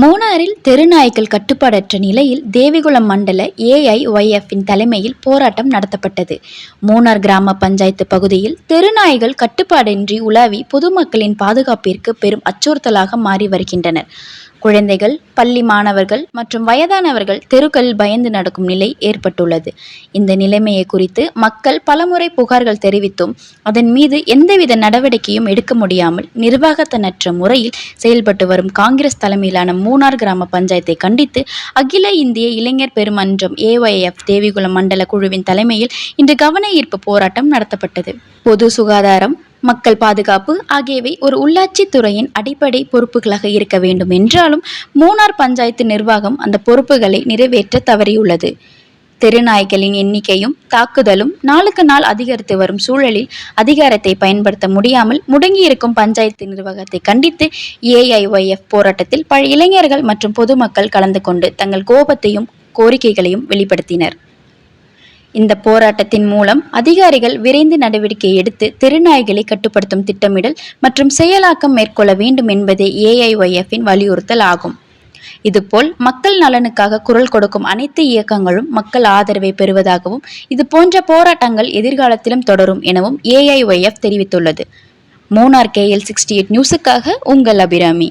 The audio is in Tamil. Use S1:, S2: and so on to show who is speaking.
S1: மூணாறில் தெருநாய்கள் கட்டுப்பாடற்ற நிலையில் தேவிகுளம் மண்டல ஏஐஒய்எஃப்பின் தலைமையில் போராட்டம் நடத்தப்பட்டது. மூணார் கிராம பஞ்சாயத்து பகுதியில் தெருநாய்கள் கட்டுப்பாடின்றி உலாவி பொதுமக்களின் பாதுகாப்பிற்கு பெரும் அச்சுறுத்தலாக மாறி வருகின்றனர். குழந்தைகள், பள்ளி மாணவர்கள் மற்றும் வயதானவர்கள் தெருக்களில் பயந்து நடக்கும் நிலை ஏற்பட்டுள்ளது. இந்த நிலைமையை குறித்து மக்கள் பலமுறை புகார்கள் தெரிவித்தும் அதன் மீது எந்தவித நடவடிக்கையும் எடுக்க முடியாமல் நிர்வாகத்தனற்ற முறையில் செயல்பட்டு வரும் காங்கிரஸ் தலைமையிலான மூணார் கிராம பஞ்சாயத்தை கண்டித்து அகில இந்திய இளைஞர் பெருமன்றம் ஏஒய்எஃப் தேவிகுளம் மண்டல குழுவின் தலைமையில் இன்று கவன ஈர்ப்பு போராட்டம் நடத்தப்பட்டது. பொது சுகாதாரம், மக்கள் பாதுகாப்பு ஆகியவை ஒரு உள்ளாட்சி துறையின் அடிப்படை பொறுப்புகளாக இருக்க வேண்டும் என்றாலும் மூணார் பஞ்சாயத்து நிர்வாகம் அந்த பொறுப்புகளை நிறைவேற்ற தவறியுள்ளது. தெருநாய்களின் எண்ணிக்கையும் தாக்குதலும் நாளுக்கு நாள் அதிகரித்து வரும் சூழலில் அதிகாரத்தை பயன்படுத்த முடியாமல் முடங்கியிருக்கும் பஞ்சாயத்து நிர்வாகத்தை கண்டித்து ஏஐஒய்எஃப் போராட்டத்தில் பல இளைஞர்கள் மற்றும் பொதுமக்கள் கலந்து கொண்டு தங்கள் கோபத்தையும் கோரிக்கைகளையும் வெளிப்படுத்தினர். இந்த போராட்டத்தின் மூலம் அதிகாரிகள் விரைந்து நடவடிக்கை எடுத்து தெருநாய்களை கட்டுப்படுத்தும் திட்டமிடல் மற்றும் செயலாக்கம் மேற்கொள்ள வேண்டும் என்பதே ஏஐஒய்எஃப்பின் வலியுறுத்தல் ஆகும். இதுபோல் மக்கள் நலனுக்காக குரல் கொடுக்கும் அனைத்து இயக்கங்களும் மக்கள் ஆதரவை பெறுவதாகவும் இது போன்ற போராட்டங்கள் எதிர்காலத்திலும் தொடரும் எனவும் ஏஐஒய்எஃப் தெரிவித்துள்ளது. மூணார் KL68 நியூஸுக்காக உங்கள் அபிராமி.